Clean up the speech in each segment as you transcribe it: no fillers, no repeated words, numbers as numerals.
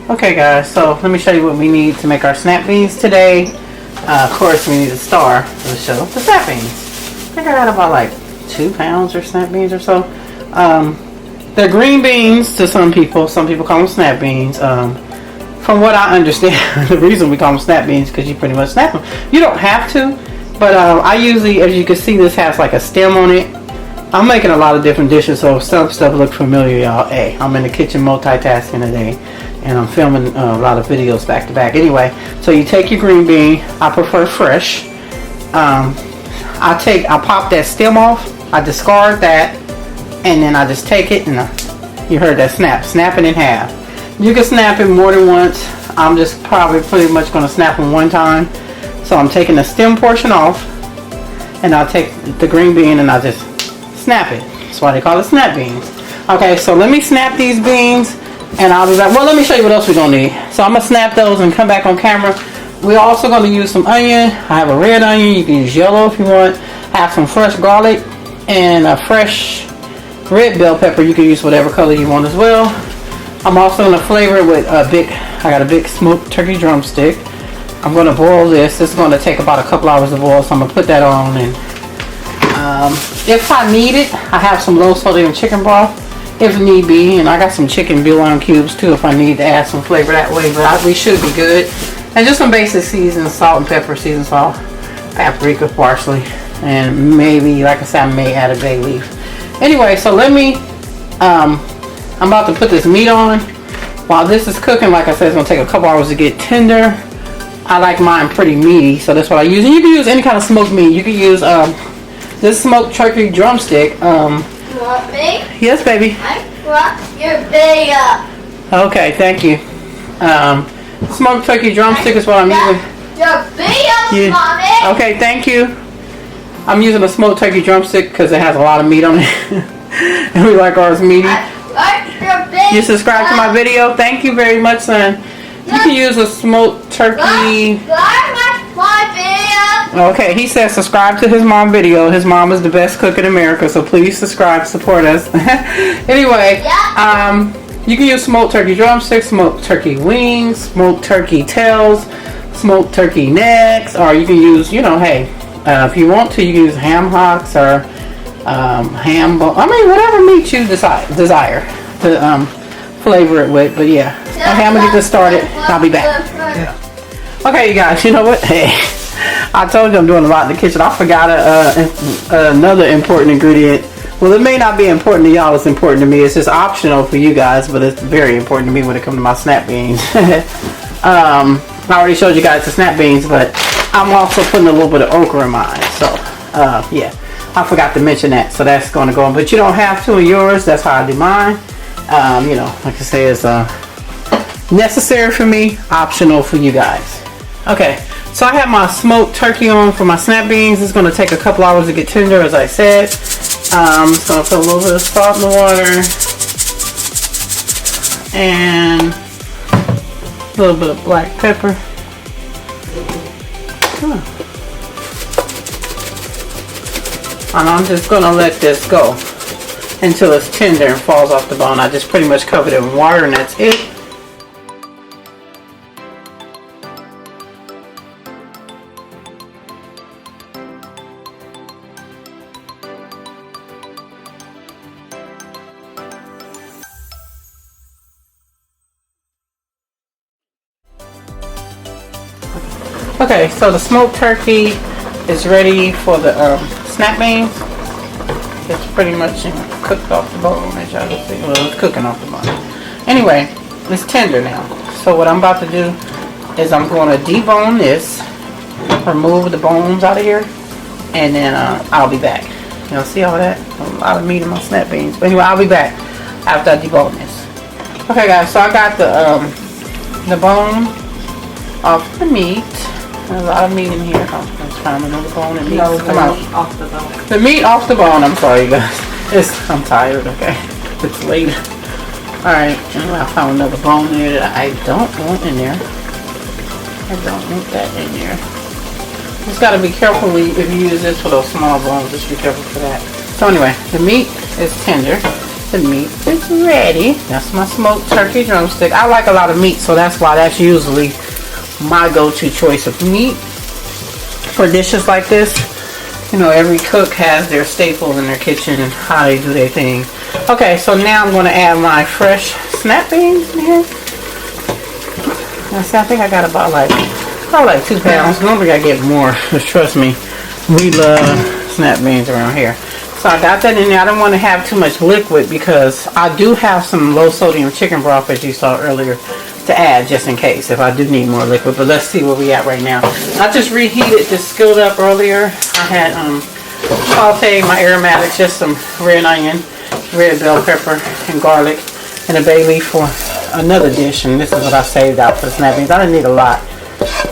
Okay guys, so let me show you what we need to make our snap beans today. Of course we need a star for the show, the snap beans. I think I got about like 2 pounds of snap beans or so. They're green beans to some people call them snap beans. From what I understand, the reason we call them snap beans is because you pretty much snap them. You don't have to, but I usually, as you can see, this has like a stem on it. I'm making a lot of different dishes, so if some stuff look familiar, y'all, hey, I'm in the kitchen multitasking today, and I'm filming a lot of videos back to back. Anyway, so you take your green bean. I prefer fresh. I pop that stem off. I discard that, and then I just take it, and you heard that snap it in half. You can snap it more than once. I'm just probably pretty much going to snap them one time. So I'm taking the stem portion off, and I'll take the green bean and I'll just snap it. That's why they call it snap beans. Okay, so let me snap these beans, and I'll be back. Well, let me show you what else we're going to need. So I'm going to snap those and come back on camera. We're also going to use some onion. I have a red onion. You can use yellow if you want. I have some fresh garlic and a fresh red bell pepper. You can use whatever color you want as well. I'm also going to flavor it with I got a big smoked turkey drumstick. I'm going to boil this. This is going to take about a couple hours to boil, so I'm going to put that on. And if I need it, I have some low sodium chicken broth if need be. And I got some chicken bouillon cubes too if I need to add some flavor that way. But we should be good. And just some basic seasonings, salt and pepper, seasoned salt, paprika, parsley. And maybe, like I said, I may add a bay leaf. Anyway, so let me... I'm about to put this meat on. While this is cooking, like I said, it's going to take a couple hours to get tender. I like mine pretty meaty, so that's what I use. And you can use any kind of smoked meat. You can use this smoked turkey drumstick. You want me? Yes, baby. I want your video. Okay, thank you. Smoked turkey drumstick is what I'm using. Your video, Mommy. Okay, thank you. I'm using a smoked turkey drumstick because it has a lot of meat on it. And we like ours meaty. You subscribe to my video? Thank you very much, son. You can use a smoked turkey. Okay, he says subscribe to his mom video. His mom is the best cook in America, so please subscribe, support us. Anyway, you can use smoked turkey drumsticks, smoked turkey wings, smoked turkey tails, smoked turkey necks, or you can use, hey, if you want to, you can use ham hocks or ham bone. I mean, whatever meat you desire to flavor it with. But yeah, okay, I'm gonna get this started. I'll be back. Yeah. Okay, you guys, you know what? Hey, I told you I'm doing a lot in the kitchen. I forgot another important ingredient. Well, it may not be important to y'all. It's important to me. It's just optional for you guys, but it's very important to me when it comes to my snap beans. I already showed you guys the snap beans, but I'm also putting a little bit of okra in mine. So, yeah. I forgot to mention that, so that's going to go on. But you don't have to in yours. That's how I do mine. Like I say, it's necessary for me, optional for you guys. Okay, so I have my smoked turkey on for my snap beans. It's going to take a couple hours to get tender, as I said. I'm just going to put a little bit of salt in the water and a little bit of black pepper. And I'm just going to let this go until it's tender and falls off the bone. I just pretty much covered it in water and that's it. Okay, so the smoked turkey is ready for the snap beans. It's pretty much cooked off the bone, as y'all can see. Well, it's cooking off the bone. Anyway, it's tender now. So what I'm about to do is I'm going to debone this, remove the bones out of here, and then I'll be back. Y'all see all that? A lot of meat in my snap beans. But anyway, I'll be back after I debone this. Okay, guys. So I got the bone off the meat. There's a lot of meat in here. Let's find another bone and meat. No, come out. Off the bone. The meat off the bone. I'm sorry, you guys. I'm tired. Okay, it's late. All right, anyway, I found another bone here that I don't want in there. I don't want that in there. Just gotta be careful if you use this for those small bones. Just be careful for that. So anyway, the meat is tender. the meat is ready. That's my smoked turkey drumstick. I like a lot of meat, so that's why that's usually my go-to choice of meat for dishes like this. You know, every cook has their staples in their kitchen and how they do their thing. Okay, so now I'm going to add my fresh snap beans in here. I think I got about probably like 2 pounds. Normally I get more, just trust me. We love snap beans around here. So I got that in there. I don't want to have too much liquid because I do have some low sodium chicken broth, as you saw earlier, to add just in case if I do need more liquid. But let's see where we at right now. I just reheated this skillet up earlier. I had sauteed my aromatics, just some red onion, red bell pepper, and garlic, and a bay leaf for another dish. And this is what I saved out for the snap beans. I didn't need a lot.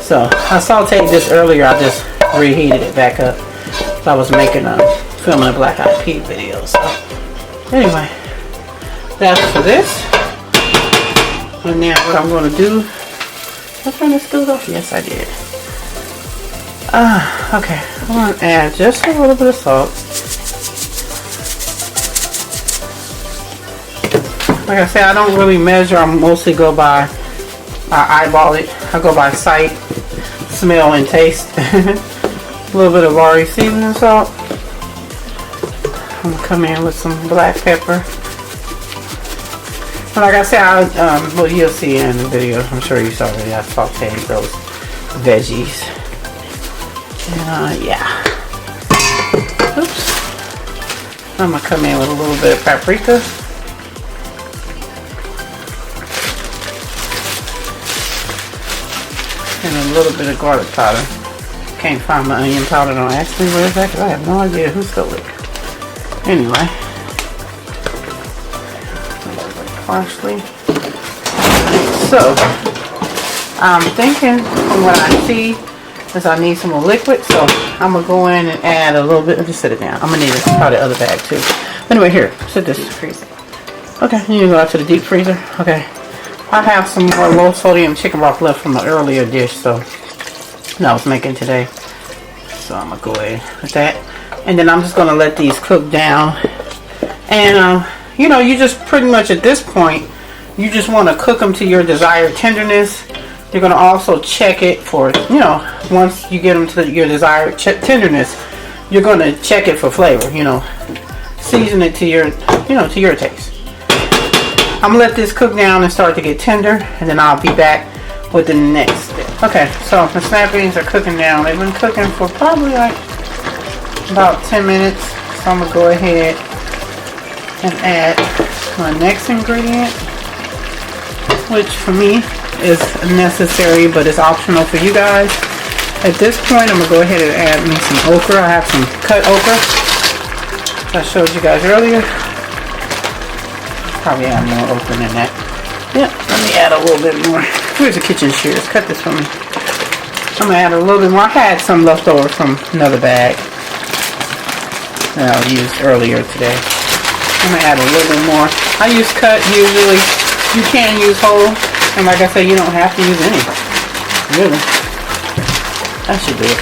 So I sauteed this earlier. I just reheated it back up. So I was making filming a black eyed pea video. So anyway, that's for this. And now what I'm going to do, did I turn this skillet off? Yes, I did. Okay, I'm going to add just a little bit of salt. Like I said, I don't really measure. I mostly go by, I eyeball it. I go by sight, smell, and taste. A little bit of Ari seasoning salt. I'm going to come in with some black pepper. But like I said, well, you'll see in the video. I'm sure you saw already. I sauteed those veggies. And yeah. Oops. I'm gonna come in with a little bit of paprika. And a little bit of garlic powder. Can't find my onion powder. Don't ask me where it's at, because I have no idea who stole it. Anyway. Parsley. So I'm thinking from what I see is I need some more liquid, so I'm gonna go in and add a little bit. Just sit it down. I'm gonna need probably the other bag too. Anyway, here, sit this freezer. Okay, you need to go out to the deep freezer. Okay, I have some more low sodium chicken broth left from an earlier dish, so that I was making today. So I'm gonna go ahead with that, and then I'm just gonna let these cook down. And you know, you just pretty much at this point, you just want to cook them to your desired tenderness. You're going to also check it for, you know, once you get them to your desired tenderness, you're going to check it for flavor, you know. Season it to your, you know, to your taste. I'm going to let this cook down and start to get tender, and then I'll be back with the next step. Okay, so the snap beans are cooking down. They've been cooking for probably like about 10 minutes. So I'm going to go ahead and add my next ingredient, which for me is necessary but it's optional for you guys. At this point I'm gonna go ahead and add me some okra. I have some cut okra I showed you guys earlier. Probably add more okra than that. Yeah, let me add a little bit more. Here's the kitchen shears. Cut this for me. I'm gonna add a little bit more. I had some left over from another bag that I used earlier today. I'm going to add a little bit more. I use cut usually. You can use whole. And like I said, you don't have to use any. Really. That should do it.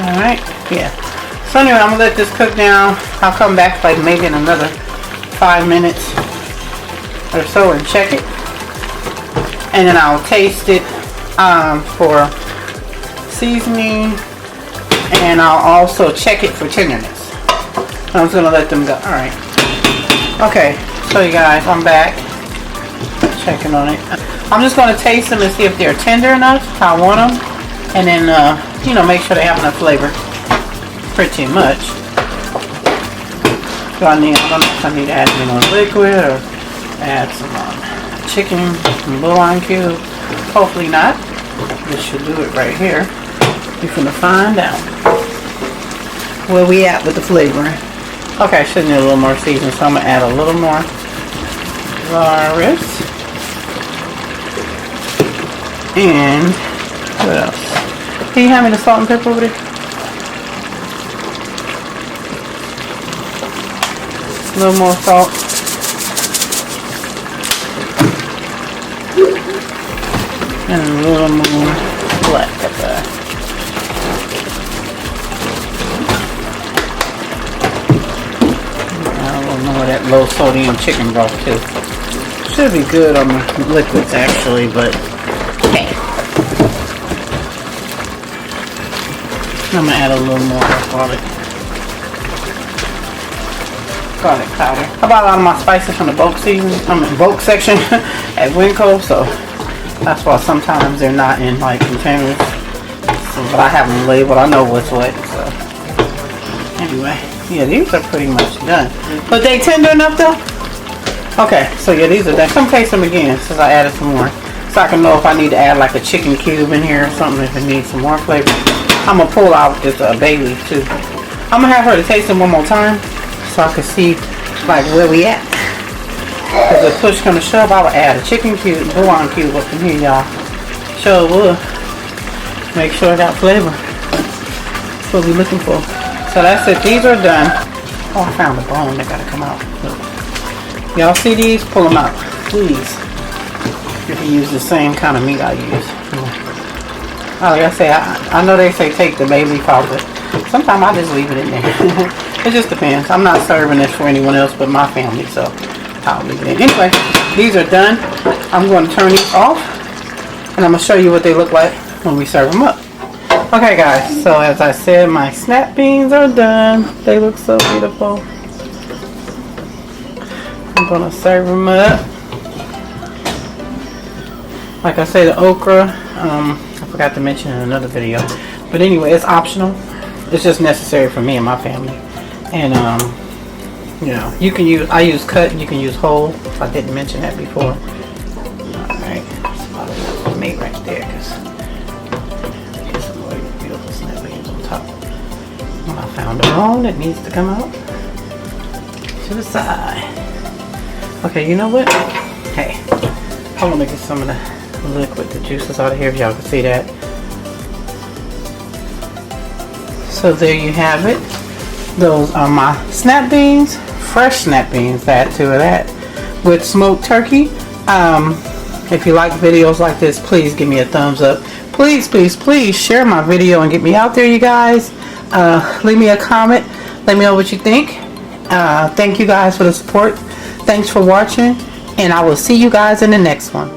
Alright. Yeah. So anyway, I'm going to let this cook down. I'll come back like maybe in another 5 minutes or so and check it. And then I'll taste it for seasoning. And I'll also check it for tenderness. I'm just gonna let them go. Alright. Okay, so you guys, I'm back. Checking on it. I'm just gonna taste them and see if they're tender enough, how I want them. And then, you know, make sure they have enough flavor. Pretty much. So I don't know if I need to add any more liquid or add some chicken, some bouillon cube. Hopefully not. This should do it right here. We're gonna find out where we at with the flavoring. Okay, I should need a little more seasoning, so I'm going to add a little more Laris. And what else? Can you hand me the salt and pepper over there? A little more salt. And a little more black pepper. I don't know what that low sodium chicken broth too. Should be good on the liquids actually, but hey. I'm gonna add a little more garlic powder. I bought a lot of my spices from the bulk section at Winco, so that's why sometimes they're not in like containers. So, but I have them labeled. I know what's what. So anyway, yeah, these are pretty much done. But they tender enough though. Okay, so yeah, these are done. Come taste them again since I added some more, so I can know if I need to add like a chicken cube in here or something if it needs some more flavor. I'm gonna pull out this bay leaf too. I'm gonna have her to taste them one more time so I can see like where we at. Cause if push come to shove, I would add a chicken cube, bouillon cube up in here, y'all. Sure would. Make sure it got flavor. That's what we're looking for. So that's it. These are done. Oh, I found a bone that gotta come out. Y'all see these? Pull them out, please. If you use the same kind of meat I use. Like I say, I know they say take the bay leaf out, but sometimes I just leave it in there. It just depends. I'm not serving this for anyone else but my family, so I'll leave it in. Anyway, these are done. I'm going to turn these off, and I'm going to show you what they look like when we serve them up. Okay, guys, so as I said, my snap beans are done. They look so beautiful. I'm going to serve them up. Like I said, the okra, I forgot to mention in another video, but anyway, it's optional. It's just necessary for me and my family. And you know, you can use, I use cut, you can use whole. I didn't mention that before. Alright, that's about enough for me right there, because get some more beautiful snap beans on top. Well, I found a bone that needs to come out to the side. Okay, you know what? Hey, I want to get some of the liquid, the juices out of here, if y'all can see that. So there you have it. Those are my snap beans, fresh snap beans, add to that with smoked turkey. If you like videos like this, please give me a thumbs up. Please, please, please share my video and get me out there, you guys. Leave me a comment. Let me know what you think. Thank you guys for the support. Thanks for watching, and I will see you guys in the next one.